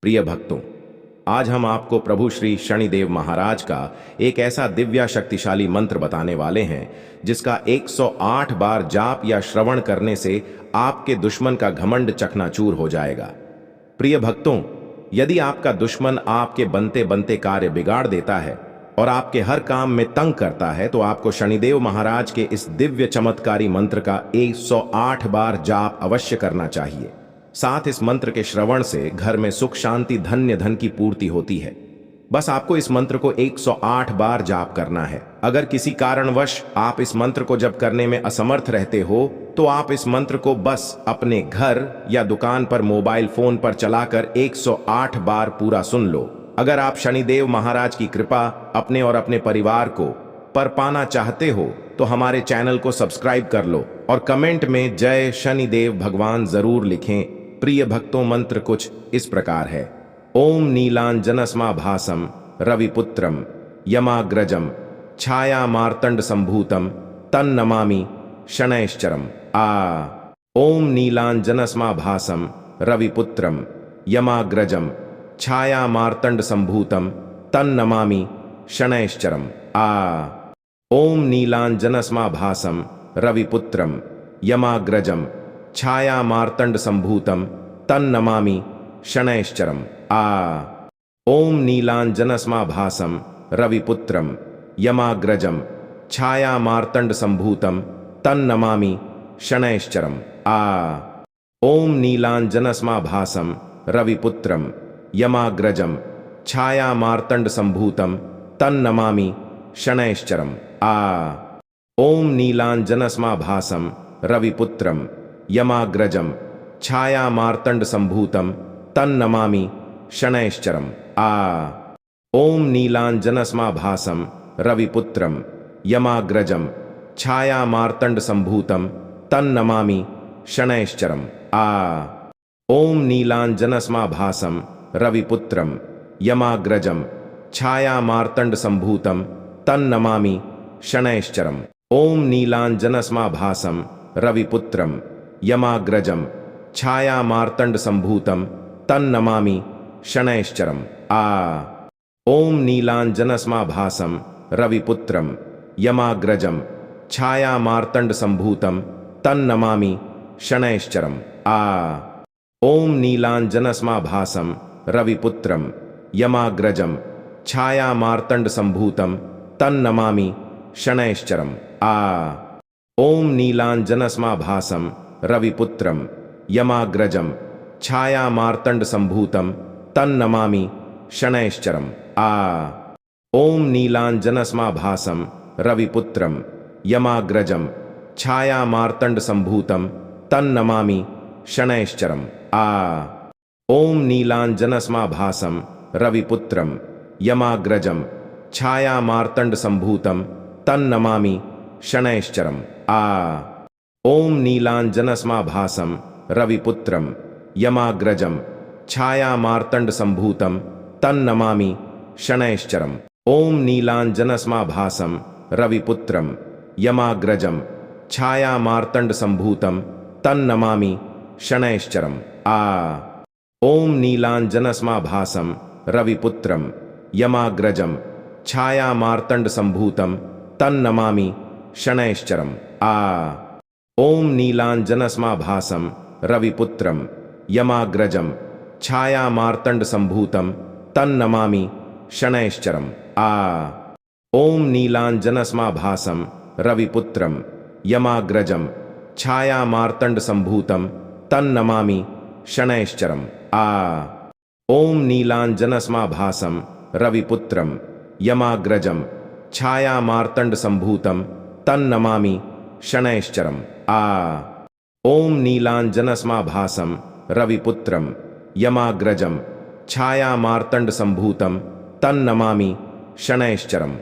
प्रिय भक्तों, आज हम आपको प्रभु श्री शनिदेव महाराज का एक ऐसा दिव्य शक्तिशाली मंत्र बताने वाले हैं जिसका 108 बार जाप या श्रवण करने से आपके दुश्मन का घमंड चकनाचूर हो जाएगा। प्रिय भक्तों, यदि आपका दुश्मन आपके बनते बनते कार्य बिगाड़ देता है और आपके हर काम में तंग करता है तो आपको शनिदेव महाराज के इस दिव्य चमत्कारी मंत्र का 108 बार जाप अवश्य करना चाहिए। साथ इस मंत्र के श्रवण से घर में सुख शांति धन्य धन की पूर्ति होती है। बस आपको इस मंत्र को 108 बार जाप करना है। अगर किसी कारणवश आप इस मंत्र को जप करने में असमर्थ रहते हो तो आप इस मंत्र को बस अपने घर या दुकान पर मोबाइल फोन पर चलाकर 108 बार पूरा सुन लो। अगर आप शनिदेव महाराज की कृपा अपने और अपने परिवार को पर पाना चाहते हो तो हमारे चैनल को सब्सक्राइब कर लो और कमेंट में जय शनिदेव भगवान जरूर लिखें। प्रिय भक्तों, मंत्र कुछ इस प्रकार है। ओम नीलांजनस्मा भासम रविपुत्रम यमाग्रजम छाया मार्तंड संभूतम तन्नमामि शनैश्चरम। ओम नीलांजनस्मा भासम रविपुत्रम यमाग्रजम छाया मार्तंड संभूतम तन्नमामि शनैश्चरम। ओम नीलांजनस्मा भासम रविपुत्रम यमाग्रजम छाया मार्तंड संभूतम तन्नमामि शनैश्चरम। ओम नीलांजनस्मा भासम रविपुत्रम यमाग्रजम छाया मार्तंड संभूतम तन्नमामि शनैश्चरम। ओम नीलांजनस्मा भासम रविपुत्रम यमाग्रजम छाया मार्तंड संभूतम तन्नमामि शनैश्चरम। ओम नीलांजनस्मा भासम रविपुत्रम यमाग्रजम छाया मार्तंड संभूतम तन्नमामि शनैश्चरम। ओम नीलांजनस्मा भासम रविपुत्रम यमाग्रजम छाया मार्तंड संभूतम तन्नमामि शनैश्चरम। ओम नीलांजनस्मा भासम रविपुत्रम यमाग्रजम छाया मार्तंड संभूतम तन्नमामि शनैश्चरम। ओम नीलांजनस्मा भासम रविपुत्रम यमाग्रजम छाया मार्तंड संभूतम तन्नमामि शनैश्चरम। ओम नीलांजनस्मा भासम रविपुत्रम यमाग्रजम छाया मार्तंड संभूतम तन्नमामि शनैश्चरम। ओम नीलांजनस्मा भासम रविपुत्रम यमाग्रजम छाया मार्तंड संभूतम तन्नमामि शनैश्चरम। ओम नीलांजनस्मा भासम रविपुत्रम यमाग्रजम छाया मार्तंड संभूतम तन्नमामि शनैश्चरम। ओम नीलांजनस्मा भासम रविपुत्रम यमाग्रजम छाया मार्तंड संभूतम तन्नमामि शनैश्चरम। ओम नीलांजनस्मा भासम रविपुत्रम यमाग्रजम छाया मार्तंड संभूतम तन्नमामि शनैश्चरम। ओम नीलांजनस्मा भासम रविपुत्रम यमाग्रजम छाया मार्तंड संभूतम तन्नमामि शनैश्चरम। ओम नीलांजनस्मा भासम रविपुत्रम यमाग्रजम छाया मार्तंड संभूतम तन्नमामि शनैश्चरम। ओम नीलांजनस्मा भासम रविपुत्रम यमाग्रजम छाया मार्तंड संभूतम तन्नमामि शनैश्चरम। ओम नीलांजनस्मा भासम रविपुत्रम यमाग्रजम छाया मार्तंड संभूतम तन्नमामि शनैश्चरम। ओम नीलांजनस्मा भासम रविपुत्रम यमाग्रजम छाया मार्तंड संभूतम तन्नमामि शनैश्चरम। ओम नीलांजनस्मा भासम रविपुत्रम यमाग्रजम छाया मार्तंड संभूतम तन्नमामि शनैश्चरम। ओम नीलांजनस्मा भासम रविपुत्रम यमाग्रजम छाया मार्तंड संभूतम तन्नमामि शनैश्चरम।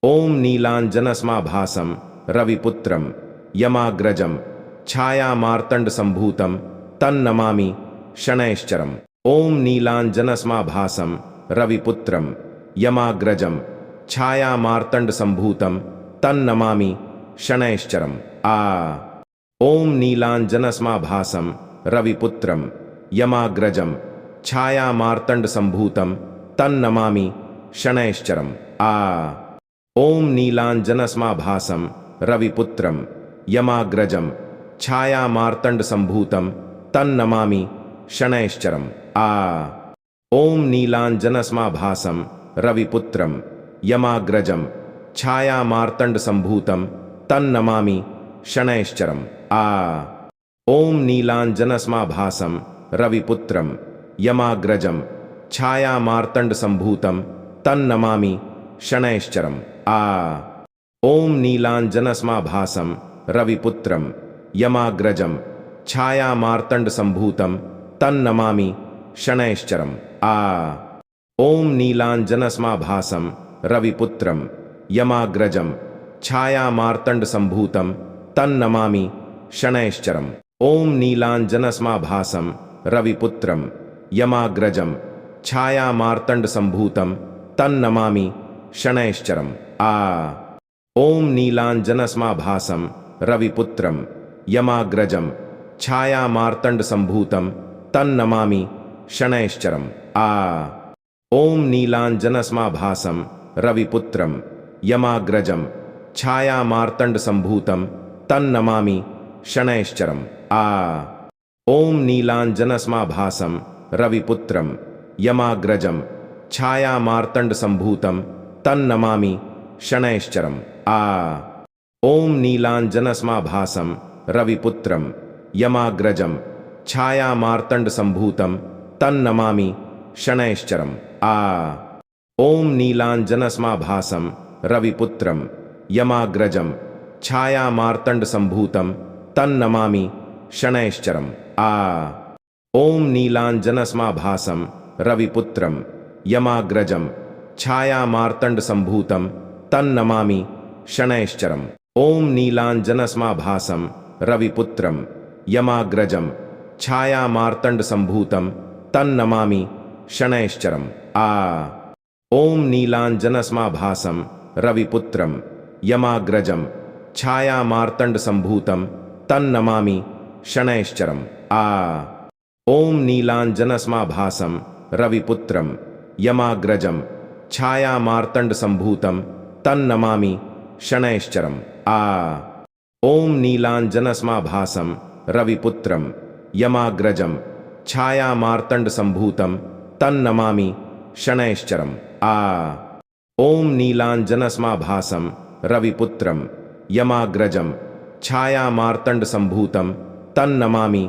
ओम नीलांजनस्मा भासम रविपुत्रम यमाग्रजम छाया मार्तंड संभूतम तन्नमामि शनैश्चरम। ओम नीलांजनस्मा भासम रविपुत्रम यमाग्रजम छाया मार्तंड संभूतम तन्नमामि शनैश्चरम। ओम नीलांजनस्मा भासम रविपुत्रम यमाग्रजम छाया मार्तंड संभूतम तन्नमामि शनैश्चरम। आ ओम नीलांजनस्माभासम रविपुत्रम यमाग्रजम छाया मार्तंड संभूतम तन्नमामि शनैश्चरम। आ ओम नीलांजनस्माभासम रविपुत्रम यमाग्रजम छाया मार्तंड संभूतम तन्नमामि शनैश्चरम। आ ओम नीलांजनस्माभासम रविपुत्रम यमाग्रजम छाया मार्तंड संभूतम तन्नमामि शनैश्चरम। आ ओम नीलांजनस्माभासम रविपुत्रम यमाग्रजम छाया मार्तंड संभूतम तन्नमामि शनैश्चरम। आ ओम नीलांजनस्माभासम रविपुत्रम यमाग्रजम छाया मार्तंड संभूतम तन्नमामि शनैश्चरम। ओम नीलांजनस्माभासम रविपुत्रम यमाग्रजम छाया मार्तंड संभूतम तन्नमामि शनैश्चरम। आ ओम नीलांजनस्माभासम रविपुत्रम यमाग्रजम छाया मार्तंड संभूतम तन्नमामि शनैश्चरम। आ ओम नीलांजनस्माभासम रविपुत्रम यमाग्रजम छाया मार्तंड संभूतम तन्नमामि शनैश्चरम। आ ओम नीलांजनस्माभासम रविपुत्रम यमाग्रजम छाया मार्तंड संभूतम तन्नमामि शनैश्चरम। आ ओम नीलांजनस्माभासम रविपुत्रम यमाग्रजम छाया मार्तंड संभूतम तन्नमामि शनैश्चरम। आ ओम नीलांजनस्माभासम रविपुत्रम यमाग्रजम छाया मार्तंड संभूतम तन्नमामि शनैश्चरम। आ ओम नीलांजनस्माभासम रविपुत्रम यमाग्रजम छाया मार्तंड संभूतम तन्नमामि शनैश्चरम। ओम नीलांजनस्माभासम रविपुत्रम यमाग्रजम छाया मार्तंड संभूतम तन्नमामि शनैश्चरम। आ ओम नीलांजनस्माभासम रविपुत्रम यमाग्रजम छाया मार्तंड संभूतम तन्नमामि शनैश्चरम। आ ओम नीलांजनस्माभासम रविपुत्रम यमाग्रजम छाया मार्तंड संभूतम तन्नमामि शनैश्चरम। आ ओम नीलांजनस्माभासम रविपुत्रम यमाग्रजम छाया मार्तंड संभूतम तन्नमामि शनैश्चरम। आ ओम नीलांजनस्माभासम रविपुत्रम यमाग्रजम छाया मार्तंड संभूतम तन्नमामि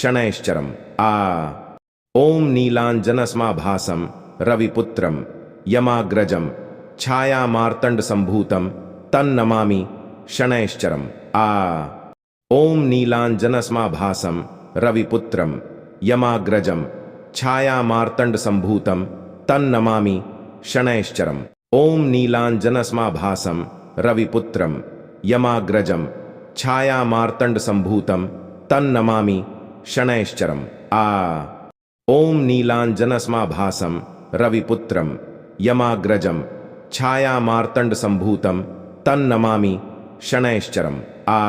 शनैश्चरम। आ ओम नीलांजनस्माभासम रविपुत्रम यमाग्रजम छाया मार्तंड संभूतम तन्नमामि शनैश्चरम। आ ओम नीलांजनस्माभासम रविपुत्रम यमाग्रजम छाया मार्तंड संभूतम तन्नमामि शनैश्चरम। ओम नीलांजनस्माभासम रविपुत्रम यमाग्रजम छाया मार्तंड संभूतम तन्नमामि शनैश्चरम। आ ओम नीलांजनस्माभासम रविपुत्रम यमाग्रजम छाया मार्तंड संभूतम तन्नमामि शनैश्चरम। आ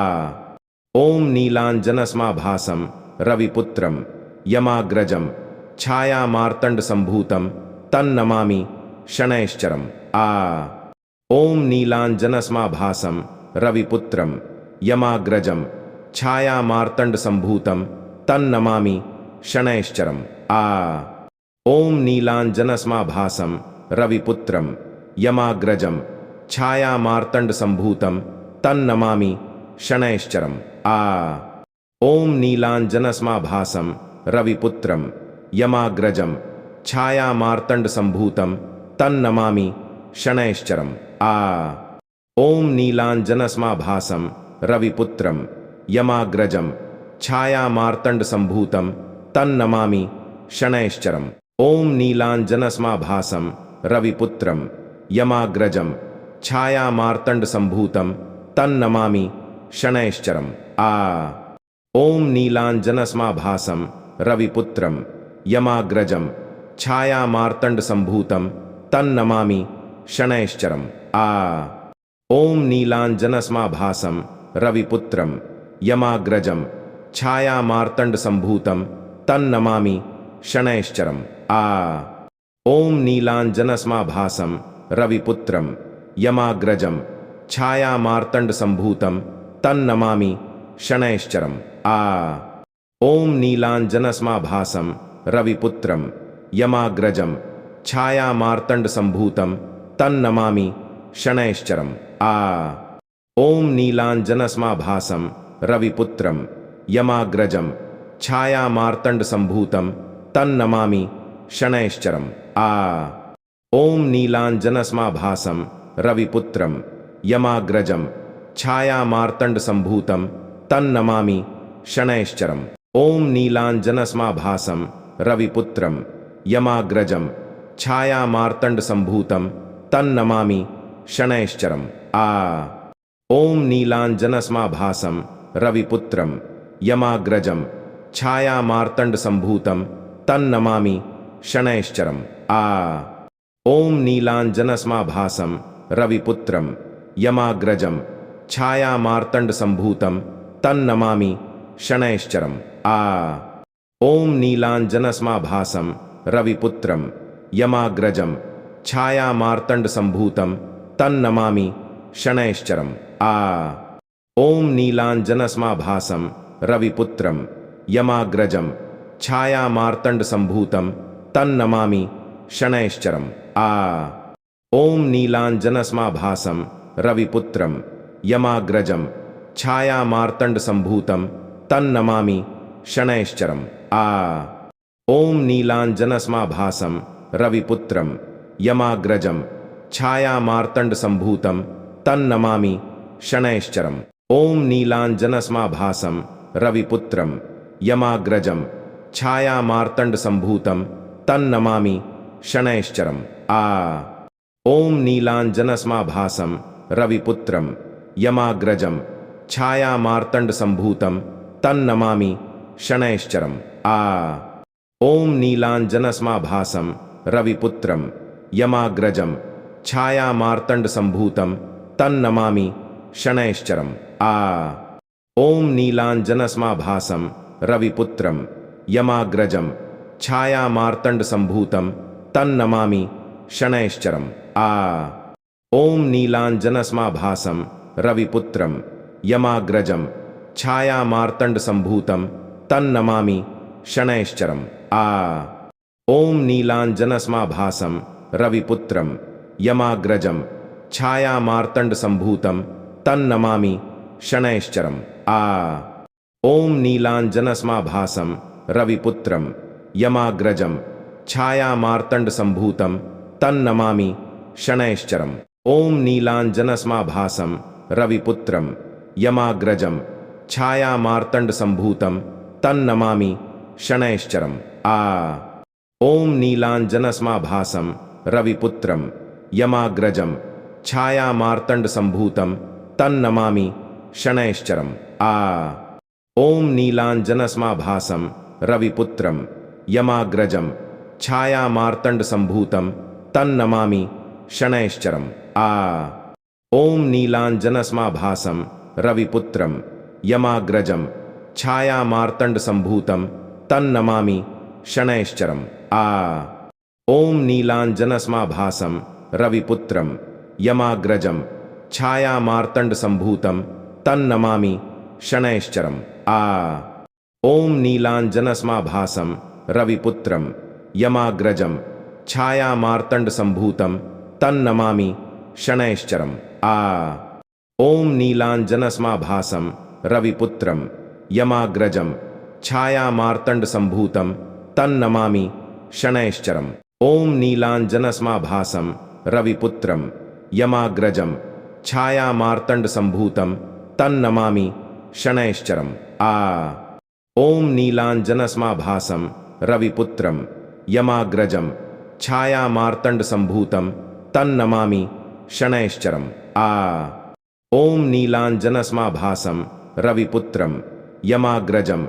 ओम नीलांजनस्माभासम रविपुत्रम यमाग्रजम छाया मार्तंड संभूतम तन्नमामि शनैश्चरम। आ ओम नीलांजनस्माभासम रविपुत्रम यमाग्रजम छाया मार्तंड संभूतम तन्नमामि शनैश्चरम। आ ओम नीलांजनस्माभासम रविपुत्रम यमाग्रजम छाया मार्तंड संभूतम तन्नमामि शनैश्चरम। आ ओम नीलांजनस्माभासम रविपुत्रम यमाग्रजम छाया मार्तंड संभूतम तन्नमामि शनैश्चरम। आ ओम नीलांजनस्माभासम रविपुत्रम यमाग्रजम छाया मार्तंड संभूतम तन्नमामि शनैश्चरम। ओम नीलांजनस्माभासम रविपुत्रम यमाग्रजम छाया मार्तंड संभूतम तन्नमामि शनैश्चरम। आ ओम नीलांजनस्माभासम रविपुत्रम यमाग्रजम छाया मार्तंड संभूतम तन्नमामि शनैश्चरम। आ ओम नीलांजनस्माभासम रविपुत्रम यमाग्रजम छाया मार्तंड संभूतम तन्नमामि शनैश्चरम् आ ॐ नीलाञ्जनसमाभासं रविपुत्रं यमाग्रजं छायामार्तण्डसम्भूतं तन्नमामि शनैश्चरम् आ ॐ नीलाञ्जनसमाभासं रविपुत्रं यमाग्रजं छायामार्तण्डसम्भूतं तन्नमामि शनैश्चरम् आ ॐ नीलाञ्जनसमाभासं रविपुत्रं यमाग्रजं छायामार्तण्डसम्भूतं तन्नमामि शनैश्चरम् आ ॐ नीलाञ्जनसमाभासं रविपुत्रं यमाग्रजं छायामार्तण्डसम्भूतं तन्नमामि शनैश्चरम् ॐ नीलाञ्जनसमाभासं रविपुत्रं यमाग्रजं छायामार्तण्डसम्भूतं तन्नमामि शनैश्चरम् आ ॐ नीलाञ्जनसमाभासं रविपुत्रं यमाग्रजं छायामार्तण्डसम्भूतं तन्नमामि शनैश्चरम् आ ॐ नीलाञ्जनसमाभासं रविपुत्रं यमाग्रजं छायामार्तण्डसम्भूतं तन्नमामि शनैश्चरम् आ ॐ नीलाञ्जनसमाभासं रविपुत्रं यमाग्रजं छायामार्तण्डसम्भूतं तन्नमामि शनैश्चरम् आ ॐ नीलाञ्जनसमाभासं रविपुत्रं यमाग्रजं छायामार्तण्डसम्भूतं तन्नमामि शनैश्चरम् आ ॐ नीलाञ्जनसमाभासं रविपुत्रं यमाग्रजं छायामार्तण्डसम्भूतं तन्नमामि शनैश्चरम् आ ॐ नीलाञ्जनसमाभासं रविपुत्रं यमाग्रजं छायामार्तण्डसम्भूतं तन्नमामि शनैश्चरम् ॐ नीलाञ्जनसमाभासं रविपुत्रं यमाग्रजं छायामार्तण्डसम्भूतं तन्नमामि शनैश्चरम् आ ॐ नीलाञ्जनसमाभासं रविपुत्रं यमाग्रजं छायामार्तण्डसम्भूतं तन्नमामि शनैश्चरम् आ ॐ नीलाञ्जनसमाभासं रविपुत्रं यमाग्रजं छायामार्तण्डसम्भूतं तन्नमामि शनैश्चरम् आ ॐ नीलाञ्जनसमाभासं रविपुत्रं यमाग्रजं छायामार्तण्डसम्भूतं तन्नमामि शनैश्चरम् आ ॐ नीलाञ्जनसमाभासं रविपुत्रं यमाग्रजं छायामार्तण्डसम्भूतं तन्नमामि शनैश्चरम् आ ॐ नीलाञ्जनसमाभासं रविपुत्रं यमाग्रजं छायामार्तण्डसम्भूतं तन्नमामि शनैश्चरम् आ ॐ नीलाञ्जनसमाभासं रविपुत्रं यमाग्रजं छायामार्तण्डसम्भूतं तन्नमामि शनैश्चरम् ॐ नीलाञ्जनसमाभासं रविपुत्रं यमाग्रजं छायामार्तण्डसम्भूतं तन्नमामि शनैश्चरम् आ ॐ नीलाञ्जनसमाभासं रविपुत्रं यमाग्रजं छायामार्तण्डसम्भूतं तन्नमामि शनैश्चरम् आ ॐ नीलाञ्जनसमाभासं रविपुत्रं यमाग्रजं छायामार्तण्डसम्भूतं तन्नमामि शनैश्चरम् आ ॐ नीलाञ्जनसमाभासं रविपुत्रं यमाग्रजं छायामार्तण्डसम्भूतं तन्नमामि शनैश्चरम् आ ॐ नीलाञ्जनसमाभासं रविपुत्रं यमाग्रजं छायामार्तण्डसम्भूतं तन्नमामि शनैश्चरम् आ ॐ नीलाञ्जनसमाभासं रविपुत्रं यमाग्रजं छायामार्तण्डसम्भूतं तन्नमामि शनैश्चरम् आ ॐ नीलाञ्जनसमाभासं रविपुत्रं यमाग्रजं छायामार्तण्डसम्भूतं तन्नमामि शनैश्चरम् ॐ नीलाञ्जनसमाभासं रविपुत्रं यमाग्रजं छायामार्तण्डसम्भूतं तन्नमामि शनैश्चरम् आ ॐ नीलाञ्जनसमाभासं रविपुत्रं यमाग्रजं छायामार्तण्डसम्भूतं तन्नमामि शनैश्चरम् आ ॐ नीलाञ्जनसमाभासं रविपुत्रं यमाग्रजं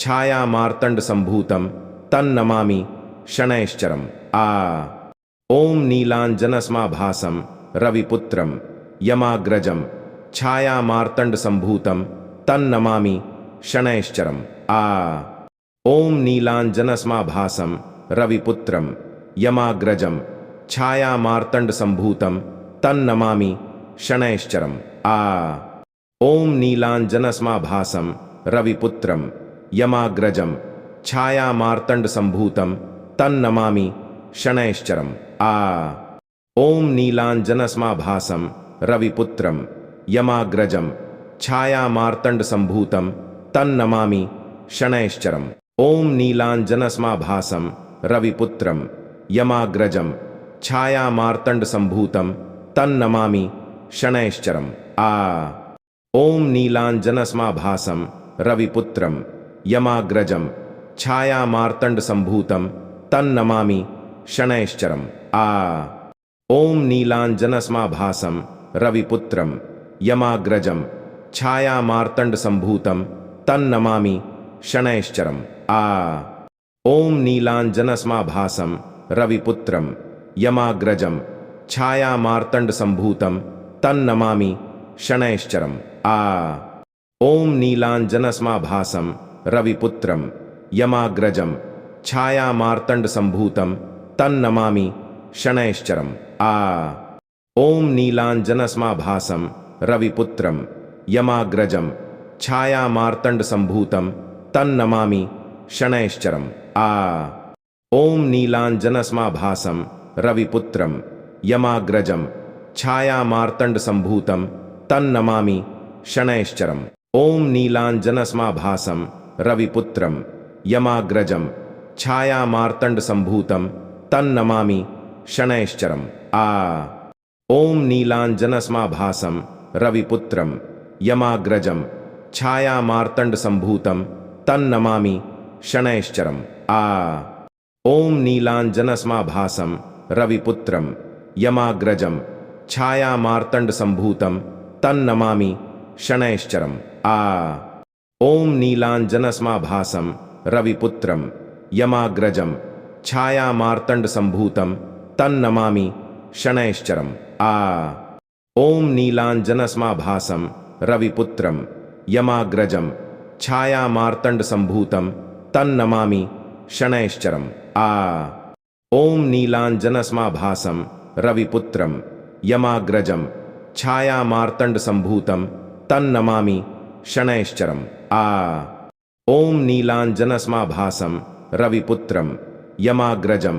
छायामार्तण्डसम्भूतं तन्नमामि शनैश्चरम् आ ॐ नीलाञ्जनसमाभासं रविपुत्रं यमाग्रजं छायामार्तण्डसम्भूतं तन्नमामि शनैश्चरम् आ ॐ नीलाञ्जनसमाभासं रविपुत्रं यमाग्रजं छायामार्तण्डसम्भूतं तन्नमामि शनैश्चरम् ॐ नीलाञ्जनसमाभासं रविपुत्रं यमाग्रजं छायामार्तण्डसम्भूतं तन्नमामि शनैश्चरम् ॐ नीलाञ्जनसमाभासं रविपुत्रं यमाग्रजं छायामार्तण्डसम्भूतं तन्नमामि शनैश्चरम् ॐ नीलाञ्जनसमाभासं रविपुत्रं यमाग्रजं छायामार्तण्डसम्भूतं तन्नमामि शनैश्चरम् ॐ नीलाञ्जनसमाभासं रविपुत्रं यमाग्रजं छायामार्तण्डसम्भूतं तन्नमामि शनैश्चरम् ॐ नीलाञ्जनसमाभासं रविपुत्रं यमाग्रजं छायामार्तण्डसम्भूतं तन्नमामि शनैश्चरम् ॐ नीलाञ्जनसमाभासं रविपुत्रं यमाग्रजं छायामार्तण्डसम्भूतं तन्नमामि शनैश्चरम् ॐ नीलाञ्जनसमाभासं रविपुत्रं यमाग्रजं छायामार्तण्डसम्भूतं तन्नमामि शनैश्चरम् ॐ नीलाञ्जनसमाभासं रविपुत्रं यमाग्रजं छायामार्तण्डसम्भूतं तन्नमामि शनैश्चरम् ॐ नीलाञ्जनसमाभासं रविपुत्रं यमाग्रजं छायामार्तण्डसम्भूतं तन्नमामि शनैश्चरम् ॐ नीलाञ्जनसमाभासं रविपुत्रं यमाग्रजं छायामार्तण्डसम्भूतं तन्नमामि शनैश्चरम् ॐ नीलाञ्जनसमाभासं रविपुत्रं यमाग्रजं छायामार्तण्डसम्भूतं तन्नमामि शनैश्चरम् ॐ नीलाञ्जनसमाभासं रविपुत्रं यमाग्रजं छायामार्तण्डसम्भूतं तन्नमामि शनैश्चरम् ॐ नीलाञ्जनसमाभासं रविपुत्रं यमाग्रजं छायामार्तण्डसम्भूतं तन्नमामि शनैश्चरम् ॐ नीलाञ्जनसमाभासं रविपुत्रं यमाग्रजं छायामार्तण्डसम्भूतं तन्नमामि शनैश्चरम् ॐ नीलाञ्जनसमाभासं रविपुत्रं यमाग्रजं छायामार्तण्डसम्भूतं तन्नमामि शनैश्चरम् ॐ नीलाञ्जनसमाभासं रविपुत्रं यमाग्रजं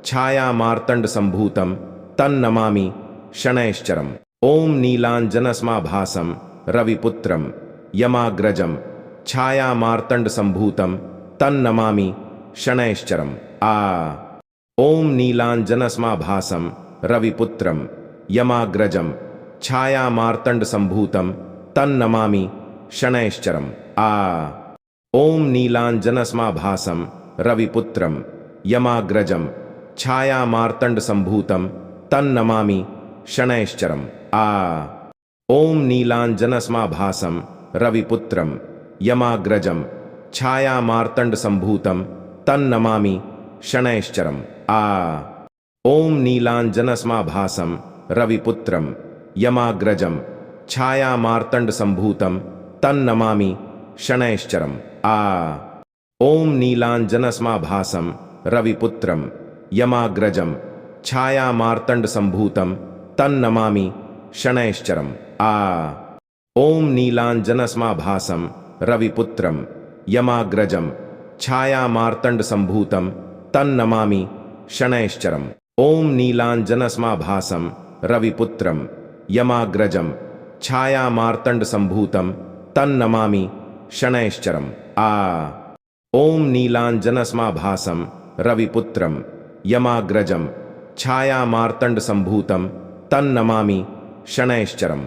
छायामार्तण्डसम्भूतं तन्नमामि शनैश्चरम् ॐ नीलाञ्जनसमाभासं रविपुत्रं यमाग्रजं छायामार्तण्डसम्भूतं तन्नमामि शनैश्चरम् ॐ नीलाञ्जनसमाभासं रविपुत्रं यमाग्रजं छायामार्तण्डसम्भूतं तन्नमामि शनैश्चरम् ॐ नीलाञ्जनसमाभासं रविपुत्रं यमाग्रजं छायामार्तण्डसम्भूतं तन्नमामि शनैश्चरम् ॐ नीलाञ्जनसमाभासं रविपुत्रं यमाग्रजं छायामार्तण्डसम्भूतं तन्नमामि शनैश्चरम् ॐ नीलाञ्जनसमाभासं रविपुत्रं यमाग्रजं छायामार्तण्डसम्भूतं तन्नमामि शनैश्चरम् ॐ नीलाञ्जनसमाभासं रविपुत्रं यमाग्रजं छायामार्तण्डसम्भूतं तन्नमामि शनैश्चरम् ॐ नीलाञ्जनसमाभासं रविपुत्रं यमाग्रजं छायामार्तण्डसम्भूतं तन्नमामि शनैश्चरम् ॐ नीलाञ्जनसमाभासं रविपुत्रं यमाग्रजं छायामार्तण्डसम्भूतं तन्नमामि शनैश्चरम् ॐ नीलाञ्जनसमाभासं रविपुत्रं यमाग्रजं छायामार्तण्डसम्भूतं तन्नमामि शनैश्चरम्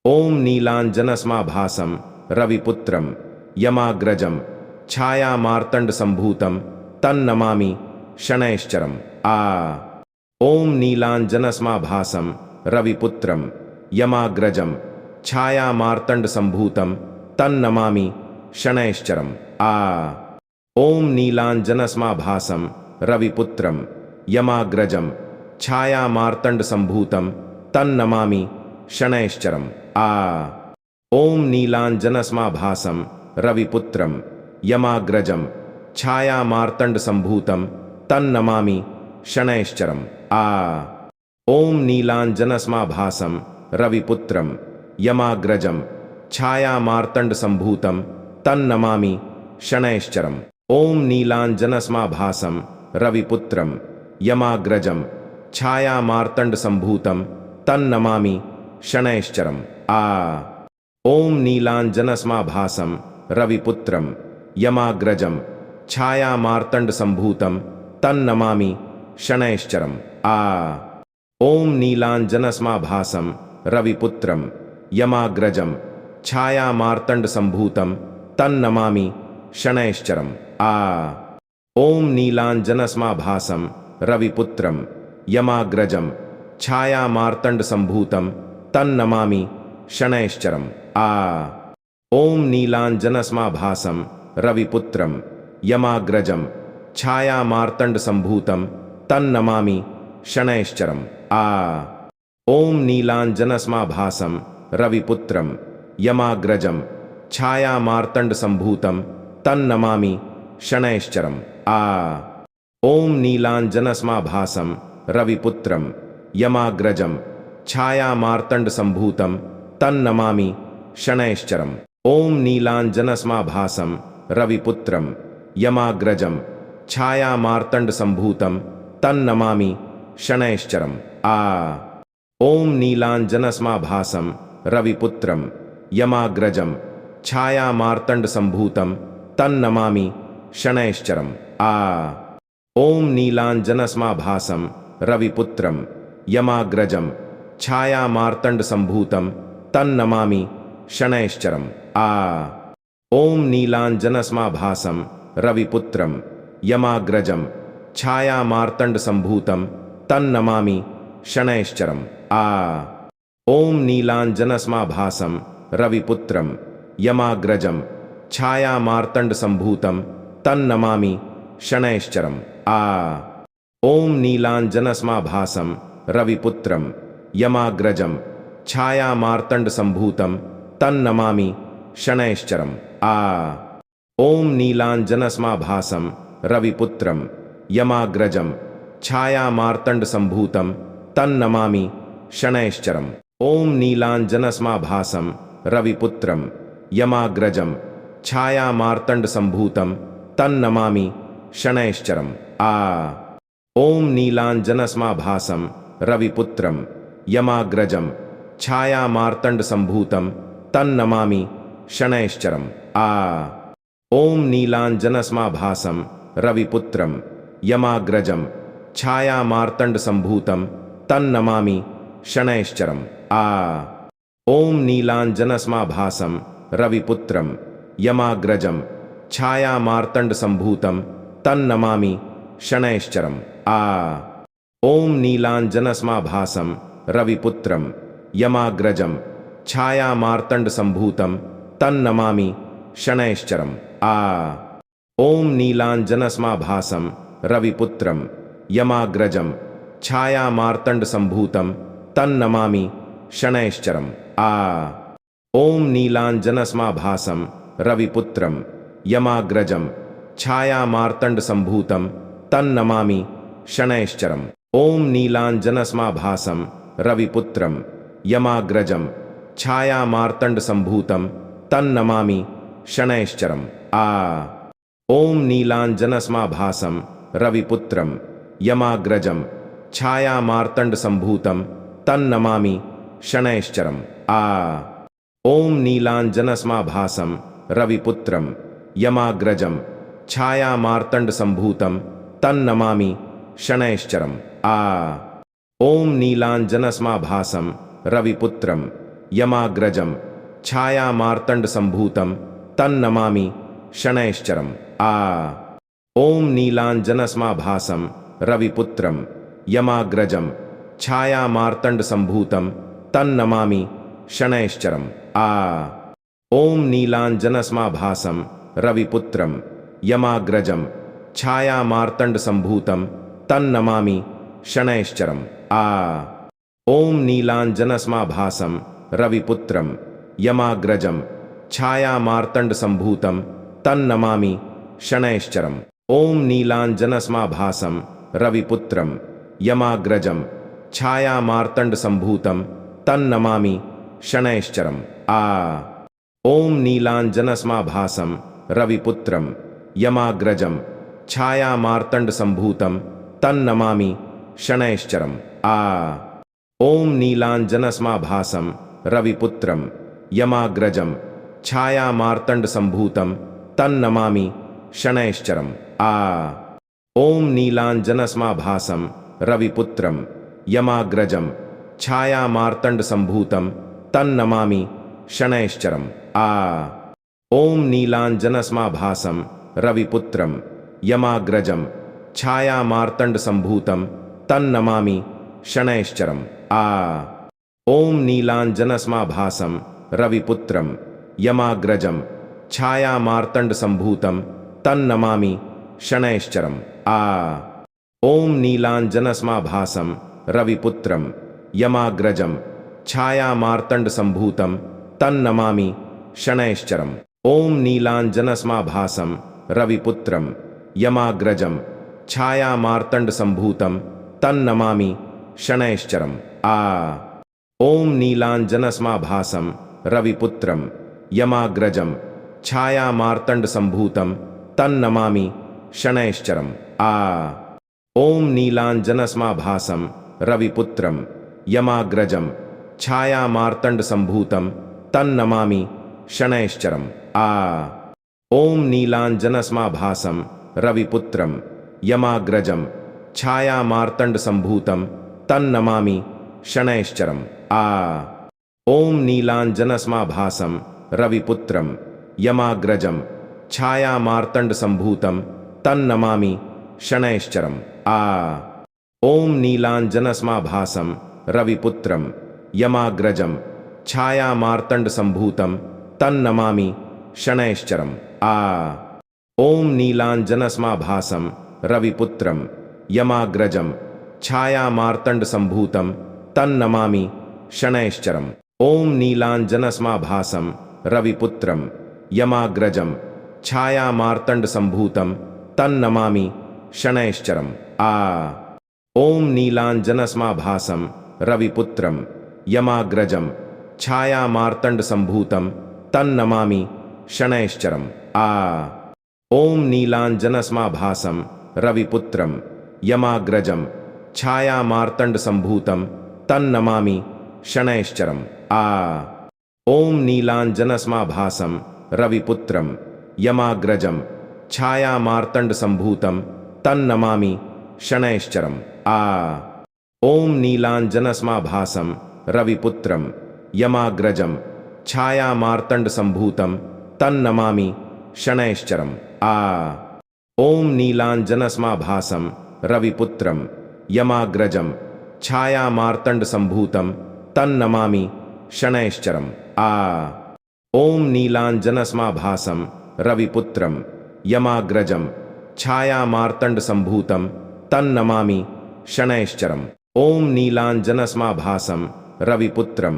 ॐ नीलाञ्जनसमाभासं रविपुत्रं यमाग्रजं छायामार्तण्डसम्भूतं तन्नमामि शनैश्चरम् ॐ नीलाञ्जनसमाभासं रविपुत्रं यमाग्रजं छायामार्तण्डसम्भूतं तन्नमामि शनैश्चरम् ॐ नीलाञ्जनसमाभासं रविपुत्रं यमाग्रजं छायामार्तण्डसम्भूतं तन्नमामि शनैश्चरम् ॐ नीलाञ्जनसमाभासं रविपुत्रं यमाग्रजं छायामार्तण्डसम्भूतं तन्नमामि शनैश्चरम् ॐ नीलाञ्जनसमाभासं रविपुत्रं यमाग्रजं छायामार्तण्डसम्भूतं तन्नमामि शनैश्चरम् ॐ नीलाञ्जनसमाभासं रविपुत्रं यमाग्रजं छायामार्तण्डसम्भूतं तन्नमामि शनैश्चरम् ॐ नीलाञ्जनसमाभासं रविपुत्रं यमाग्रजं छायामार्तण्डसम्भूतं तन्नमामि शनैश्चरम् ॐ नीलाञ्जनसमाभासं रविपुत्रं यमाग्रजं छायामार्तण्डसम्भूतं तन्नमामि शनैश्चरम् ॐ नीलाञ्जनसमाभासं रविपुत्रं यमाग्रजं छायामार्तण्डसम्भूतं तन्नमामि शनैश्चरम् ॐ नीलाञ्जनसमाभासं रविपुत्रं यमाग्रजं छायामार्तण्डसम्भूतं तन्नमामि शनैश्चरम् ॐ नीलाञ्जनसमाभासं रविपुत्रं यमाग्रजं छायामार्तण्डसम्भूतं तन्नमामि शनैश्चरम् ॐ नीलाञ्जनसमाभासं रविपुत्रं यमाग्रजं छायामार्तण्डसम्भूतं तन्नमामि शनैश्चरम् ॐ नीलाञ्जनसमाभासं रविपुत्रं यमाग्रजं छायामार्तण्डसम्भूतं तन्नमामि शनैश्चरम् ॐ नीलाञ्जनसमाभासं रविपुत्रं यमाग्रजं छायामार्तण्डसम्भूतं तन्नमामि शनैश्चरम् ॐ नीलाञ्जनसमाभासं रविपुत्रं यमाग्रजं छायामार्तण्डसम्भूतं तन्नमामि शनैश्चरम् ॐ नीलाञ्जनसमाभासं रविपुत्रं यमाग्रजं छायामार्तण्डसम्भूतं तन्नमामि शनैश्चरम् ॐ नीलाञ्जनसमाभासं रविपुत्रं यमाग्रजं छायामार्तण्डसम्भूतं तन्नमामि शनैश्चरम् ॐ नीलाञ्जनसमाभासं रविपुत्रं यमाग्रजं छायामार्तण्डसम्भूतं तन्नमामि शनैश्चरम् ॐ नीलाञ्जनसमाभासं रविपुत्रं यमाग्रजं छायामार्तण्डसम्भूतं तन्नमामि शनैश्चरम् ॐ नीलाञ्जनसमाभासं रविपुत्रं यमाग्रजं छायामार्तण्डसम्भूतं तन्नमामि शनैश्चरम् ॐ नीलाञ्जनसमाभासं रविपुत्रं यमाग्रजं छायामार्तण्डसम्भूतं तन्नमामि शनैश्चरम् ॐ नीलाञ्जनसमाभासं रविपुत्रं यमाग्रजं छायामार्तण्डसम्भूतं तन्नमामि शनैश्चरम् ॐ नीलाञ्जनसमाभासं रविपुत्रं यमाग्रजं छायामार्तण्डसम्भूतं तन्नमामि शनैश्चरम् ॐ नीलाञ्जनसमाभासं रविपुत्रं यमाग्रजं छायामार्तण्डसम्भूतं तन्नमामि शनैश्चरम् ॐ नीलाञ्जनसमाभासं रविपुत्रं यमाग्रजं छायामार्तण्डसम्भूतं तन्नमामि शनैश्चरम् ॐ नीलाञ्जनसमाभासं रविपुत्रं यमाग्रजं छायामार्तण्डसम्भूतं तन्नमामि शनैश्चरम् ॐ नीलाञ्जनसमाभासं रविपुत्रं यमाग्रजं छायामार्तण्डसम्भूतं तन्नमामि शनैश्चरम् ॐ नीलाञ्जनसमाभासं रविपुत्रं यमाग्रजं छायामार्तण्डसम्भूतं तन्नमामि शनैश्चरम् ॐ नीलाञ्जनसमाभासं रविपुत्रं यमाग्रजं छायामार्तण्डसम्भूतं तन्नमामि शनैश्चरम् ॐ नीलाञ्जनसमाभासं रविपुत्रं यमाग्रजं छायामार्तण्डसम्भूतं तन्नमामि शनैश्चरम् ॐ नीलाञ्जनसमाभासं रविपुत्रं यमाग्रजं छायामार्तण्डसम्भूतं तन्नमामि शनैश्चरम् ॐ नीलाञ्जनसमाभासं रविपुत्रं यमाग्रजं छायामार्तण्डसम्भूतं तन्नमामि शनैश्चरम् ॐ नीलाञ्जनसमाभासं रविपुत्रं यमाग्रजं छायामार्तण्डसम्भूतं तन्नमामि शनैश्चरम्। ॐ नीलाञ्जनसमाभासं रविपुत्रं यमाग्रजं छायामार्तण्डसम्भूतं तन्नमामि शनैश्चरम्। ॐ नीलाञ्जनसमाभासं रविपुत्रं यमाग्रजं छायामार्तण्डसम्भूतं तन्नमामि शनैश्चरम्। ॐ नीलाञ्जनसमाभासं रविपुत्रं यमाग्रजं छायामार्तण्डसम्भूतं तन्नमामि शनैश्चरम्। ॐ नीलाञ्जनसमाभासं रविपुत्रं यमाग्रजं छायामार्तण्डसम्भूतं तन्नमामि शनैश्चरम्। ॐ नीलाञ्जनसमाभासं रविपुत्रं यमाग्रजं छायामार्तण्डसम्भूतं तन्नमामि शनैश्चरम्। ॐ नीलाञ्जनसमाभासं रविपुत्रं यमाग्रजं छायामार्तण्डसम्भूतं तन्नमामि शनैश्चरम्। ॐ नीलाञ्जनसमाभासं रविपुत्रं यमाग्रजं छायामार्तण्डसम्भूतं तन्नमामि शनैश्चरम्। ॐ नीलाञ्जनसमाभासं रविपुत्रं यमाग्रजं छायामार्तण्डसम्भूतं तन्नमामि शनैश्चरम्। ॐ नीलाञ्जनसमाभासं रविपुत्रं यमाग्रजं छायामार्तण्डसम्भूतं तन्नमामि शनैश्चरम्। ॐ नीलाञ्जनसमाभासं रविपुत्रं यमाग्रजं छायामार्तण्डसम्भूतं तन्नमामि शनैश्चरम्। ॐ नीलाञ्जनसमाभासं रविपुत्रं यमाग्रजं छायामार्तण्डसम्भूतं तन्नमामि शनैश्चरम्। ॐ नीलाञ्जनसमाभासं रविपुत्रं यमाग्रजं छायामार्तण्डसम्भूतं तन्नमामि शनैश्चरम्। ॐ नीलाञ्जनसमाभासं रविपुत्रं यमाग्रजं छायामार्तण्डसम्भूतं तन्नमामि शनैश्चरम्। ॐ नीलाञ्जनसमाभासं रविपुत्रं यमाग्रजं छायामार्तण्डसम्भूतं तन्नमामि शनैश्चरम्। ॐ नीलाञ्जनसमाभासं रविपुत्रं यमाग्रजं छायामार्तण्डसम्भूतं तन्नमामि शनैश्चरम्। ॐ नीलाञ्जनसमाभासं रविपुत्रं यमाग्रजं छायामार्तण्डसम्भूतं तन्नमामि शनैश्चरम्। ॐ नीलाञ्जनसमाभासं रविपुत्रं यमाग्रजं छायामार्तण्डसम्भूतं तन्नमामि शनैश्चरम्। ॐ नीलाञ्जनसमाभासं रविपुत्रं यमाग्रजं छायामार्तण्डसम्भूतं तन्नमामि शनैश्चरम्। ॐ नीलाञ्जनसमाभासं रविपुत्रं यमाग्रजं छायामार्तण्डसम्भूतं तन्नमामि शनैश्चरम्। ॐ नीलाञ्जनसमाभासं रविपुत्रं यमाग्रजं छायामार्तण्डसम्भूतं तन्नमामि शनैश्चरम्। ॐ नीलाञ्जनसमाभासं रविपुत्रं यमाग्रजं छायामार्तण्डसम्भूतं तन्नमामि शनैश्चरम्। ॐ नीलाञ्जनसमाभासं रविपुत्रं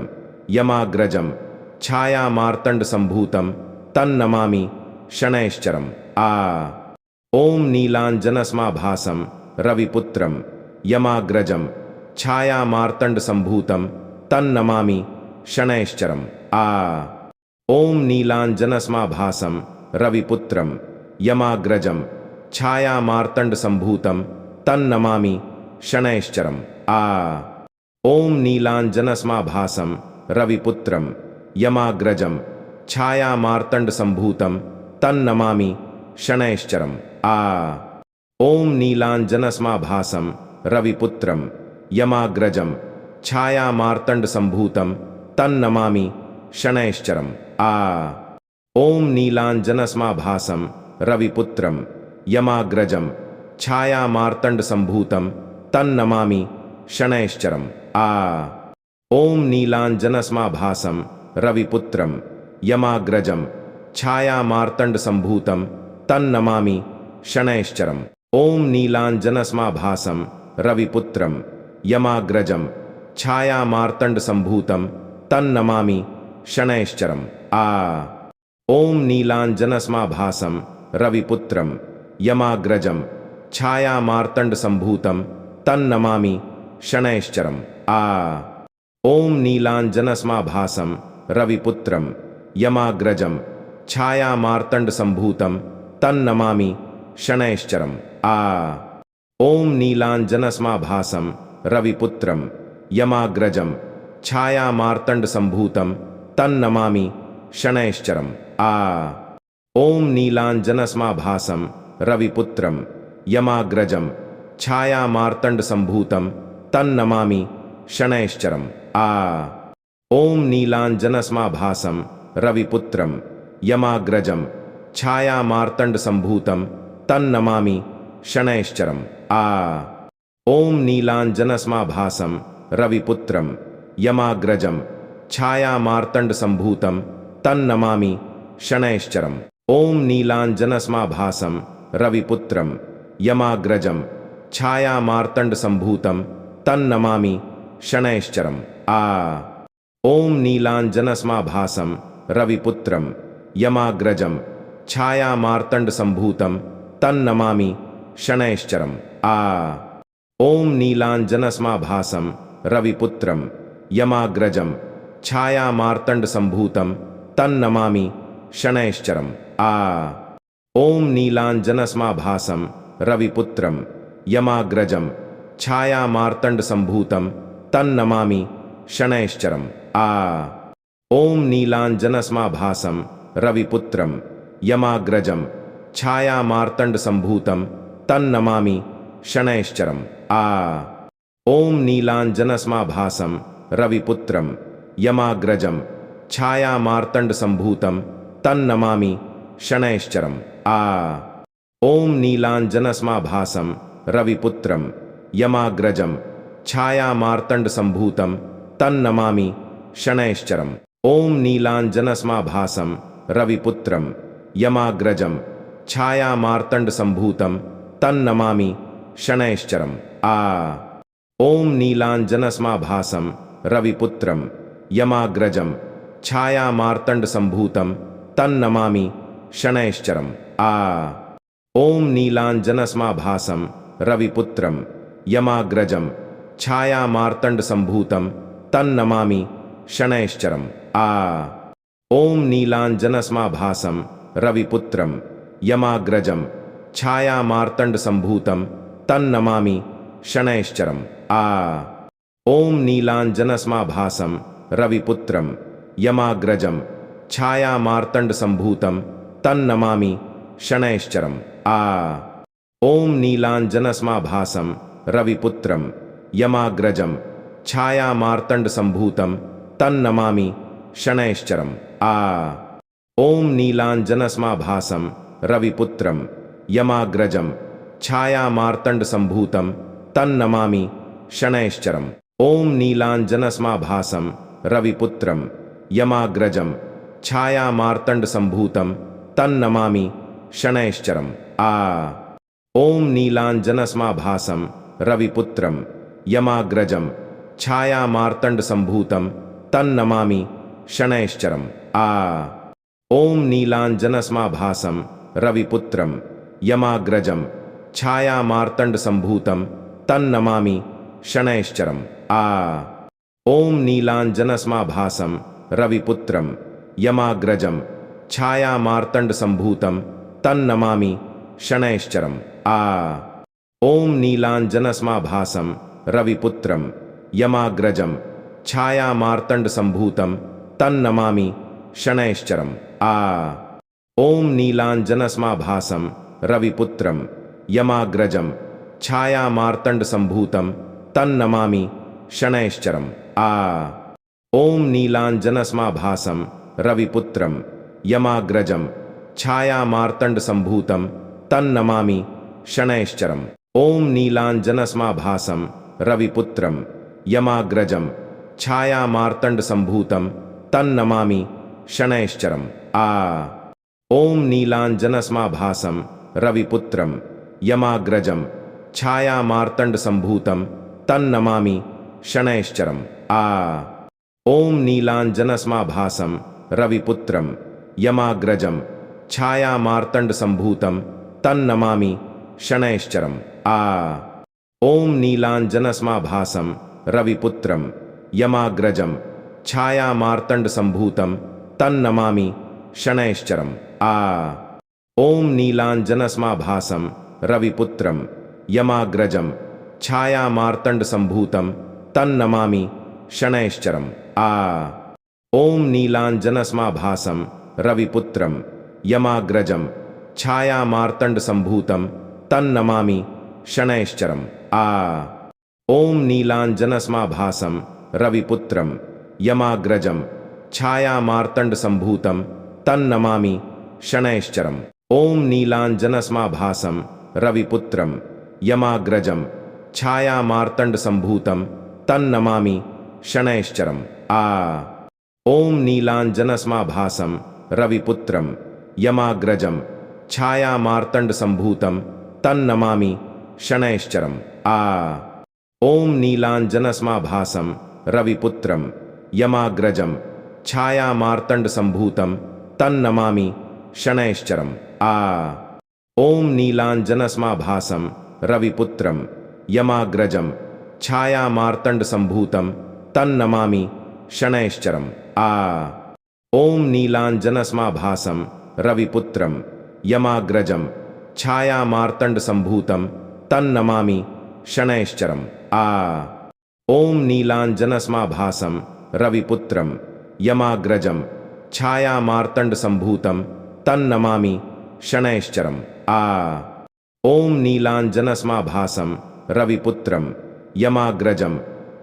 यमाग्रजं छायामार्तण्डसम्भूतं तन्नमामि शनैश्चरम्। ॐ नीलाञ्जनसमाभासं रविपुत्रं यमाग्रजं छायामार्तण्डसम्भूतं तन्नमामि शनैश्चरम्। ॐ नीलाञ्जनसमाभासं रविपुत्रं यमाग्रजं छायामार्तण्डसम्भूतं तन्नमामि शनैश्चरम्। ॐ नीलाञ्जनसमाभासं रविपुत्रं यमाग्रजं छायामार्तण्डसम्भूतं तन्नमामि शनैश्चरम्। ॐ नीलाञ्जनसमाभासं रविपुत्रं यमाग्रजं छायामार्तण्डसम्भूतं तन्नमामि शनैश्चरम्। ॐ नीलाञ्जनसमाभासं रविपुत्रं यमाग्रजं छायामार्तण्डसम्भूतं तन्नमामि शनैश्चरम्। ॐ नीलाञ्जनसमाभासं रविपुत्रं यमाग्रजं छायामार्तण्डसम्भूतं तन्नमामि शनैश्चरम्। ॐ नीलाञ्जनसमाभासं रविपुत्रं यमाग्रजं छायामार्तण्डसम्भूतं तन्नमामि शनैश्चरम्। ॐ नीलाञ्जनसमाभासं रविपुत्रं यमाग्रजं छायामार्तण्डसम्भूतं तन्नमामि शनैश्चरम् ॐ नीलाञ्जनसमाभासं रविपुत्रं यमाग्रजं छायामार्तण्डसम्भूतं तन्नमामि शनैश्चरम् ॐ नीलाञ्जनसमाभासं रविपुत्रं यमाग्रजं छायामार्तण्डसम्भूतं तन्नमामि शनैश्चरम् ॐ नीलाञ्जनसमाभासं रविपुत्रं यमाग्रजं छायामार्तण्डसम्भूतं तन्नमामि शनैश्चरम् ॐ नीलाञ्जनसमाभासं रविपुत्रं यमाग्रजं छायामार्तण्डसम्भूतं तन्नमामि शनैश्चरम् ॐ नीलाञ्जनसमाभासं रविपुत्रं यमाग्रजं छायामार्तण्डसम्भूतं तन्नमामि शनैश्चरम् ॐ नीलाञ्जनसमाभासं रविपुत्रं यमाग्रजं छायामार्तण्डसम्भूतं तन्नमामि शनैश्चरम् ॐ नीलाञ्जनसमाभासं रविपुत्रं यमाग्रजं छायामार्तण्डसम्भूतं तन्नमामि शनैश्चरम् ॐ नीलाञ्जनसमाभासं रविपुत्रं यमाग्रजं छायामार्तण्डसम्भूतं तन्नमामि शनैश्चरम् ॐ नीलाञ्जनसमाभासं रविपुत्रं यमाग्रजं छायामार्तण्डसम्भूतं तन्नमामि शनैश्चरम् ॐ नीलाञ्जनसमाभासं रविपुत्रं यमाग्रजं छायामार्तण्डसम्भूतं तन्नमामि शनैश्चरम् ॐ नीलाञ्जनसमाभासं रविपुत्रं यमाग्रजं छायामार्तण्डसम्भूतं तन्नमामि शनैश्चरम् ॐ नीलाञ्जनसमाभासं रविपुत्रं यमाग्रजं छायामार्तण्डसम्भूतं तन्नमामि शनैश्चरम् ॐ नीलाञ्जनसमाभासं रविपुत्रं यमाग्रजं छायामार्तण्डसम्भूतं तन्नमामि शनैश्चरम् ॐ नीलाञ्जनसमाभासं रविपुत्रं यमाग्रजं छायामार्तण्डसम्भूतं तन्नमामि शनैश्चरम् ॐ नीलाञ्जनसमाभासं रविपुत्रं यमाग्रजं छायामार्तण्डसम्भूतं तन्नमामि शनैश्चरम् ॐ नीलाञ्जनसमाभासं रविपुत्रं यमाग्रजं छायामार्तण्डसम्भूतं तन्नमामि शनैश्चरम् ॐ नीलाञ्जनसमाभासं रविपुत्रं यमाग्रजं छायामार्तण्डसम्भूतं तन्नमामि शनैश्चरम् ॐ नीलाञ्जनसमाभासं रविपुत्रं यमाग्रजं छायामार्तण्डसम्भूतं तन्नमामि शनैश्चरम् ॐ नीलाञ्जनसमाभासं रविपुत्रं यमाग्रजं छायामार्तण्डसम्भूतं तन्नमामि शनैश्चरम् ॐ नीलाञ्जनसमाभासं रविपुत्रं यमाग्रजं छायामार्तण्डसम्भूतं तन्नमामि शनैश्चरम् ॐ नीलाञ्जनसमाभासं रविपुत्रं यमाग्रजं छायामार्तण्डसम्भूतं तन्नमामि शनैश्चरम् ॐ नीलाञ्जनसमाभासं रविपुत्रं यमाग्रजं छायामार्तण्डसम्भूतं तन्नमामि शनैश्चरम् ॐ नीलाञ्जनसमाभासं रविपुत्रं यमाग्रजं छायामार्तण्डसम्भूतं तन्नमामि शनैश्चरम् ॐ नीलाञ्जनसमाभासं रविपुत्रं यमाग्रजं छायामार्तण्डसम्भूतं तन्नमामि शनैश्चरम् ॐ नीलाञ्जनसमाभासं रविपुत्रं यमाग्रजं छायामार्तण्डसम्भूतं तन्नमामि शनैश्चरम् ॐ नीलाञ्जनसमाभासं रविपुत्रं यमाग्रजं छायामार्तण्डसम्भूतं तन्नमामि शनैश्चरम् ॐ नीलाञ्जनसमाभासं रविपुत्रं यमाग्रजं छायामार्तण्डसम्भूतं तन्नमामि शनैश्चरम् ॐ नीलाञ्जनसमाभासं रविपुत्रं यमाग्रजं छायामार्तण्डसम्भूतं तन्नमामि शनैश्चरम् ॐ नीलाञ्जनसमाभासं रविपुत्रं यमाग्रजं छायामार्तण्डसम्भूतं तन्नमामि शनैश्चरम् ॐ नीलाञ्जनसमाभासं रविपुत्रं यमाग्रजं छायामार्तण्डसम्भूतं तन्नमामि शनैश्चरम् ॐ नीलाञ्जनसमाभासं रविपुत्रं यमाग्रजं छायामार्तण्डसम्भूतं तन्नमामि शनैश्चरम् ॐ नीलाञ्जनसमाभासं रविपुत्रं यमाग्रजं छायामार्तण्डसम्भूतं तन्नमामि शनैश्चरम् ॐ नीलाञ्जनसमाभासं रविपुत्रं यमाग्रजं छायामार्तण्डसम्भूतं तन्नमामि शनैश्चरम् ॐ नीलाञ्जनसमाभासं रविपुत्रं यमाग्रजं छायामार्तण्डसम्भूतं तन्नमामि शनैश्चरम् ॐ नीलाञ्जनसमाभासं रविपुत्रं यमाग्रजं छायामार्तण्डसम्भूतं तन्नमामि शनैश्चरम् ॐ नीलाञ्जनसमाभासं रविपुत्रं यमाग्रजं छायामार्तण्डसम्भूतं तन्नमामि शनैश्चरम् ॐ नीलाञ्जनसमाभासं रविपुत्रं यमाग्रजं छायामार्तण्डसम्भूतं तन्नमामि शनैश्चरम् ॐ नीलाञ्जनसमाभासं रविपुत्रं यमाग्रजं छायामार्तण्डसम्भूतं तन्नमामि शनैश्चरम् ॐ नीलाञ्जनसमाभासं रविपुत्रं यमाग्रजं छायामार्तण्डसम्भूतं तन्नमामि शनैश्चरम् ॐ नीलाञ्जनसमाभासं रविपुत्रं यमाग्रजं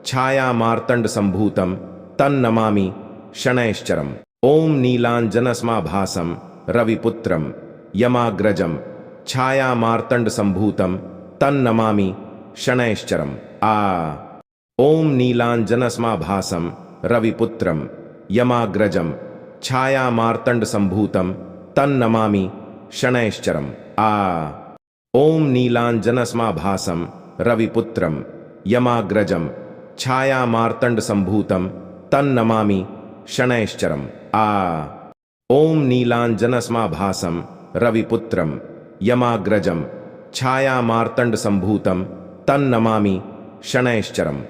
छायामार्तण्डसम्भूतं तन्नमामि शनैश्चरम् ॐ नीलाञ्जनसमाभासं रविपुत्रं यमाग्रजं छायामार्तण्डसम्भूतं तन्नमामि शनैश्चरम् ॐ नीलाञ्जनसमाभासं रविपुत्रं यमाग्रजं छायामार्तण्डसम्भूतं तन्नमामि शनैश्चरम् ॐ नीलाञ्जनसमाभासं रविपुत्रं यमाग्रजं छायामार्तण्डसम्भूतं तन्नमामि शनैश्चरम् ॐ नीलाञ्जनसमाभासं रविपुत्रं यमाग्रजं छायामार्तण्डसम्भूतं तन्नमामि शनैश्चरम्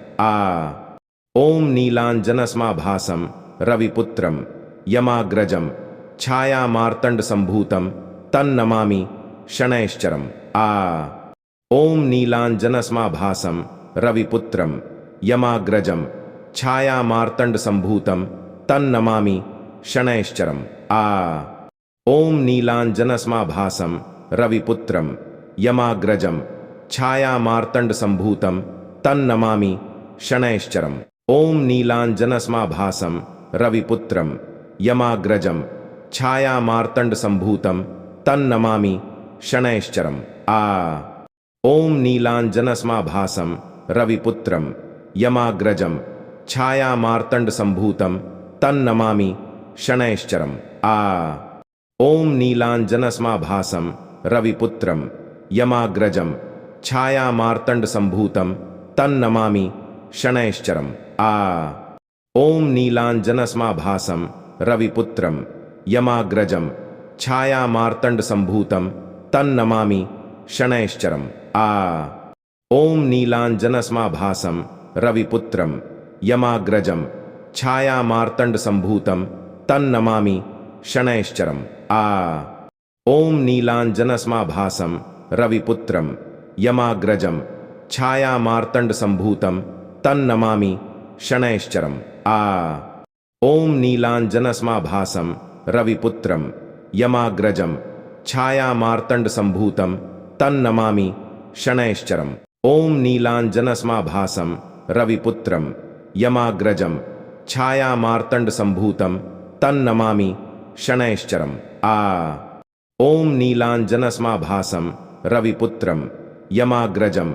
ॐ नीलाञ्जनसमाभासं रविपुत्रं यमाग्रजं छायामार्तण्डसम्भूतं तन्नमामि शनैश्चरम् ॐ नीलाञ्जनसमाभासं रविपुत्रं यमाग्रजं छायामार्तण्डसम्भूतं तन्नमामि शनैश्चरम् ॐ नीलाञ्जनसमाभासं रविपुत्रं यमाग्रजं छायामार्तण्डसम्भूतं तन्नमामि शनैश्चरम् ॐ नीलाञ्जनसमाभासं रविपुत्रं यमाग्रजं छायामार्तण्डसम्भूतं तन्नमामि शनैश्चरम् ॐ नीलाञ्जनसमाभासं रविपुत्रं यमाग्रजं छायामार्तण्डसम्भूतं तन्नमामि शनैश्चरम् ॐ नीलाञ्जनसमाभासं रविपुत्रं यमाग्रजं छायामार्तण्डसम्भूतं तन्नमामि शनैश्चरम् ॐ नीलाञ्जनसमाभासं रविपुत्रं यमाग्रजं छायामार्तण्डसम्भूतं तन्नमामि शनैश्चरम् ॐ नीलाञ्जनसमाभासं रविपुत्रं यमाग्रजं छायामार्तण्डसम्भूतं तन्नमामि शनैश्चरम् ॐ नीलाञ्जनसमाभासं रविपुत्रं यमाग्रजं छायामार्तण्डसम्भूतं तन्नमामि शनैश्चरम् ॐ नीलाञ्जनसमाभासं रविपुत्रं यमाग्रजं छायामार्तण्डसम्भूतं तन्नमामि शनैश्चरम् ॐ नीलाञ्जनसमाभासं रविपुत्रं यमाग्रजं छायामार्तण्डसम्भूतं तन्नमामि शनैश्चरम् ॐ नीलाञ्जनसमाभासं रविपुत्रं यमाग्रजं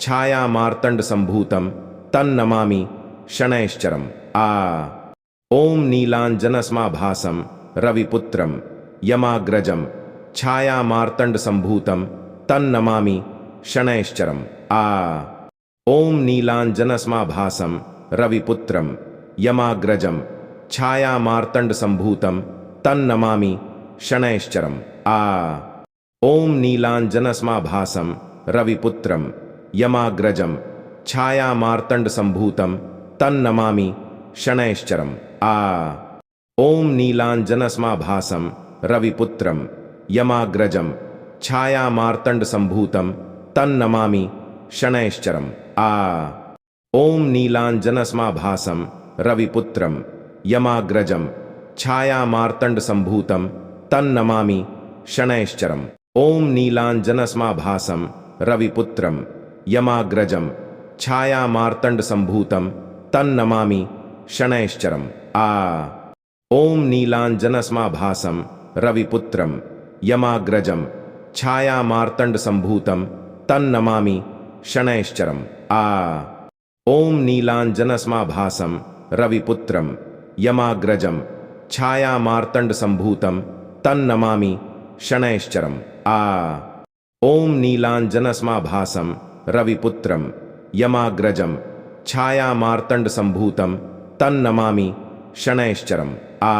छायामार्तण्डसम्भूतं तन्नमामि शनैश्चरम् ॐ नीलाञ्जनसमाभासं रविपुत्रं यमाग्रजं छायामार्तण्डसम्भूतं तन्नमामि शनैश्चरम् ॐ नीलाञ्जनसमाभासं रविपुत्रं यमाग्रजं छायामार्तण्डसम्भूतं तन्नमामि शनैश्चरम् आ ॐ नीलाञ्जनसमाभासं रविपुत्रं यमाग्रजं छायामार्तण्डसम्भूतं तन्नमामि शनैश्चरम् आ ॐ नीलाञ्जनसमाभासं रविपुत्रं यमाग्रजं छायामार्तण्डसम्भूतं तन्नमामि शनैश्चरम् आ ॐ नीलाञ्जनसमाभासं रविपुत्रं यमाग्रजं छायामार्तण्डसम्भूतं तन्नमामि शनैश्चरम् ॐ नीलाञ्जनसमाभासं रविपुत्रं यमाग्रजं छायामार्तण्डसम्भूतं तन्नमामि शनैश्चरम् आ ॐ नीलाञ्जनसमाभासं रविपुत्रं यमाग्रजं छायामार्तण्डसम्भूतं तन्नमामि शनैश्चरम् आ ॐ नीलाञ्जनसमाभासं रविपुत्रं यमाग्रजं छायामार्तण्डसम्भूतं तन्नमामि शनैश्चरम् आ ॐ नीलाञ्जनसमाभासं रविपुत्रं यमाग्रजं छायामार्तण्डसम्भूतं तन्नमामि शनैश्चरम् आ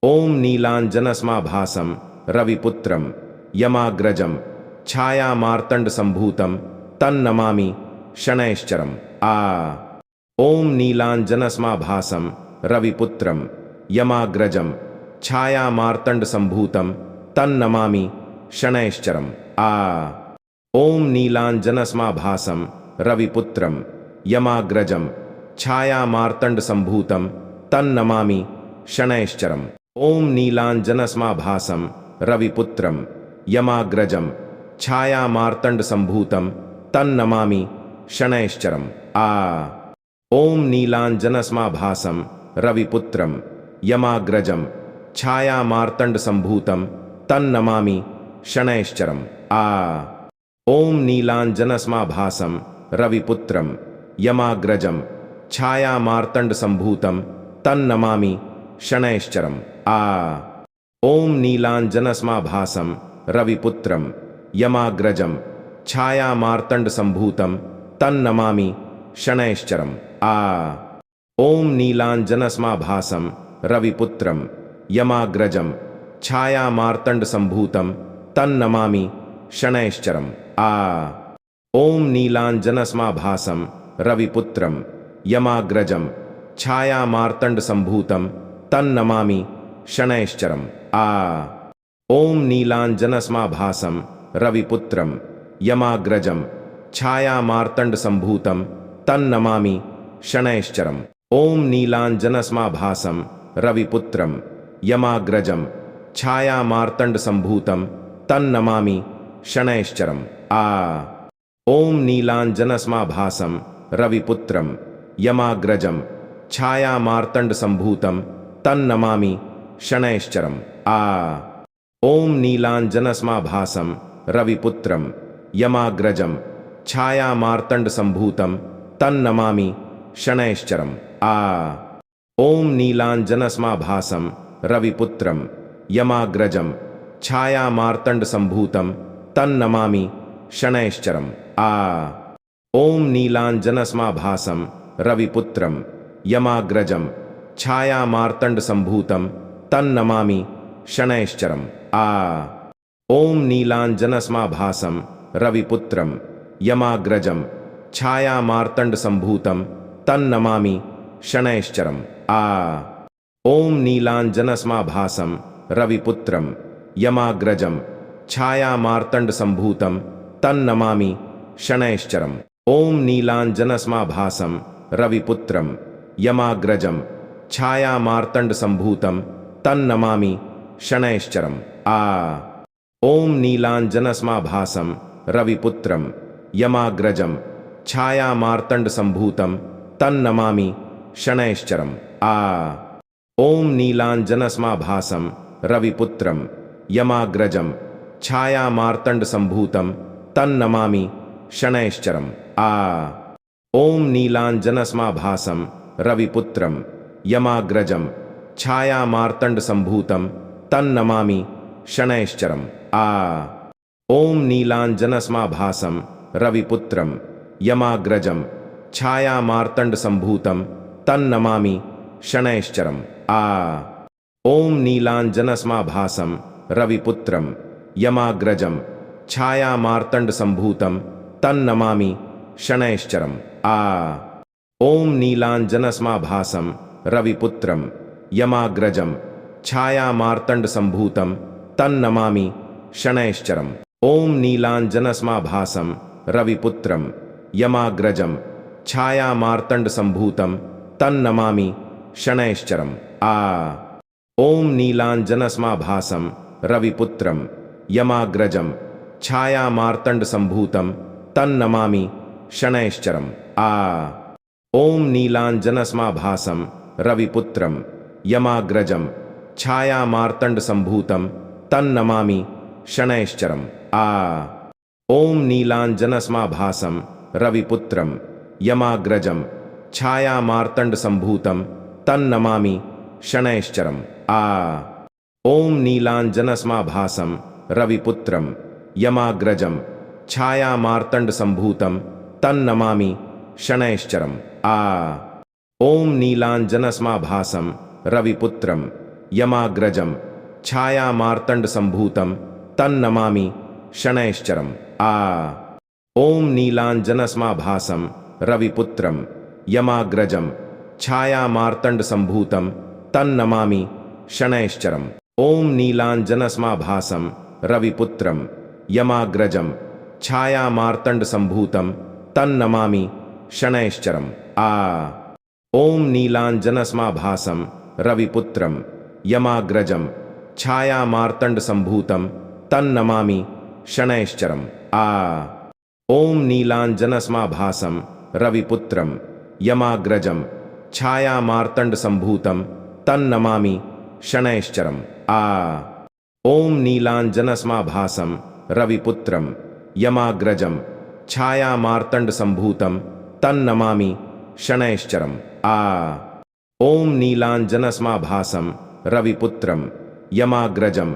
ॐ नीलाञ्जनसमाभासं रविपुत्रं यमाग्रजं छायामार्तण्डसम्भूतं तन्नमामि शनैश्चरम् आ ॐ नीलाञ्जनसमाभासं रविपुत्रं यमाग्रजं छायामार्तण्डसम्भूतं तन्नमामि शनैश्चरम् आ ॐ नीलाञ्जनसमाभासं रविपुत्रं यमाग्रजं छायामार्तण्डसम्भूतं तन्नमामि शनैश्चरम् ॐ नीलाञ्जनसमाभासं रविपुत्रं यमाग्रजं छायामार्तण्डसम्भूतं तन्नमामि शनैश्चरम् आ ॐ नीलाञ्जनसमाभासं रविपुत्रं यमाग्रजं छायामार्तण्डसम्भूतं तन्नमामि शनैश्चरम् आ ॐ नीलाञ्जनसमाभासं रविपुत्रं यमाग्रजं छायामार्तण्डसम्भूतं तन्नमामि शनैश्चरम् आ ॐ नीलाञ्जनसमाभासं रविपुत्रं यमाग्रजं छायामार्तण्डसम्भूतं तन्नमामि शनैश्चरम् आ ॐ नीलाञ्जनसमाभासं रविपुत्रं यमाग्रजं छायामार्तण्डसम्भूतं तन्नमामि शनैश्चरम् आ ॐ नीलाञ्जनसमाभासं रविपुत्रं यमाग्रजं छायामार्तण्डसम्भूतं तन्नमामि शनैश्चरम् आ ॐ नीलाञ्जनसमाभासं रविपुत्रं यमाग्रजं छायामार्तण्डसम्भूतं तन्नमामि शनैश्चरम् ॐ नीलाञ्जनसमाभासं रविपुत्रं यमाग्रजं छायामार्तण्डसम्भूतं तन्नमामि शनैश्चरम् आ ॐ नीलाञ्जनसमाभासं रविपुत्रं यमाग्रजं छायामार्तण्डसम्भूतं तन्नमामि शनैश्चरम् आ ॐ नीलाञ्जनसमाभासं रविपुत्रं यमाग्रजं छायामार्तण्डसम्भूतं तन्नमामि शनैश्चरम् आ ॐ नीलाञ्जनसमाभासं रविपुत्रं यमाग्रजं छायामार्तण्डसम्भूतं तन्नमामि शनैश्चरम् आ ॐ नीलाञ्जनसमाभासं रविपुत्रं यमाग्रजं छायामार्तण्डसम्भूतं तन्नमामि शनैश्चरम् आ ॐ नीलाञ्जनसमाभासं रविपुत्रं यमाग्रजं छायामार्तण्डसम्भूतं तन्नमामि शनैश्चरम् आ ॐ नीलाञ्जनसमाभासं रविपुत्रं यमाग्रजं छायामार्तण्डसम्भूतं तन्नमामि शनैश्चरम् ॐ नीलाञ्जनसमाभासं रविपुत्रं यमाग्रजं छायामार्तण्डसम्भूतं तन्नमामि शनैश्चरम् आ ॐ नीलाञ्जनसमाभासं रविपुत्रं यमाग्रजं छायामार्तण्डसम्भूतं तन्नमामि शनैश्चरम् आ ॐ नीलाञ्जनसमाभासं रविपुत्रं यमाग्रजं छायामार्तण्डसम्भूतं तन्नमामि शनैश्चरम् आ ॐ नीलाञ्जनसमाभासं रविपुत्रं यमाग्रजं छायामार्तण्डसम्भूतं तन्नमामि शनैश्चरम् आ ॐ नीलाञ्जनसमाभासं रविपुत्रं यमाग्रजं छायामार्तण्डसम्भूतं तन्नमामि शनैश्चरम् आ ॐ नीलाञ्जनसमाभासं रविपुत्रं यमाग्रजं छायामार्तण्डसम्भूतं तन्नमामि शनैश्चरम् ॐ नीलाञ्जनसमाभासं रविपुत्रं यमाग्रजं छायामार्तण्डसम्भूतं तन्नमामि शनैश्चरम् ॐ नीलाञ्जनसमाभासं रविपुत्रं यमाग्रजं छायामार्तण्डसम्भूतं तन्नमामि शनैश्चरम् ॐ नीलाञ्जनसमाभासं रविपुत्रं यमाग्रजं छायामार्तण्डसम्भूतं तन्नमामि शनैश्चरम् ॐ नीलाञ्जनसमाभासं रविपुत्रं यमाग्रजं छायामार्तण्डसम्भूतं तन्नमामि शनैश्चरम् ॐ नीलाञ्जनसमाभासं रविपुत्रं यमाग्रजं छायामार्तण्डसम्भूतं तन्नमामि शनैश्चरम् ॐ नीलाञ्जनसमाभासं रविपुत्रं यमाग्रजं छायामार्तण्डसम्भूतं तन्नमामि शनैश्चरम् ॐ नीलाञ्जनसमाभासं रविपुत्रं यमाग्रजं छायामार्तण्डसम्भूतं तन्नमामि शनैश्चरम् ॐ नीलाञ्जनसमाभासं रविपुत्रं यमाग्रजं छायामार्तण्डसम्भूतं तन्नमामि शनैश्चरम् ॐ नीलाञ्जनसमाभासं रविपुत्रं यमाग्रजं छायामार्तण्डसम्भूतं तन्नमामि शनैश्चरम् ॐ नीलाञ्जनसमाभासं रविपुत्रं यमाग्रजं छायामार्तण्डसम्भूतं तन्नमामि शनैश्चरम् ॐ नीलाञ्जनसमाभासं रविपुत्रं यमाग्रजं छायामार्तण्डसम्भूतं तन्नमामि शनैश्चरम् ॐ नीलाञ्जनसमाभासं रविपुत्रं यमाग्रजं छायामार्तण्डसम्भूतं तन्नमामि शनैश्चरम् ॐ नीलाञ्जनसमाभासं रविपुत्रं यमाग्रजं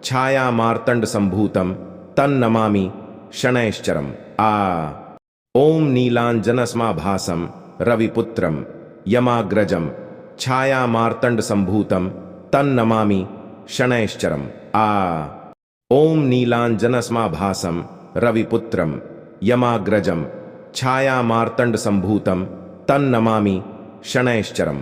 छायामार्तण्डसम्भूतं तन्नमामि शनैश्चरम् ॐ नीलाञ्जनसमाभासं रविपुत्रं यमाग्रजं छायामार्तण्डसम्भूतं तन्नमामि शनैश्चरम् ॐ नीलाञ्जनसमाभासं रविपुत्रं यमाग्रजं छायामार्तण्डसम्भूतं तन्नमामि शनैश्चरम्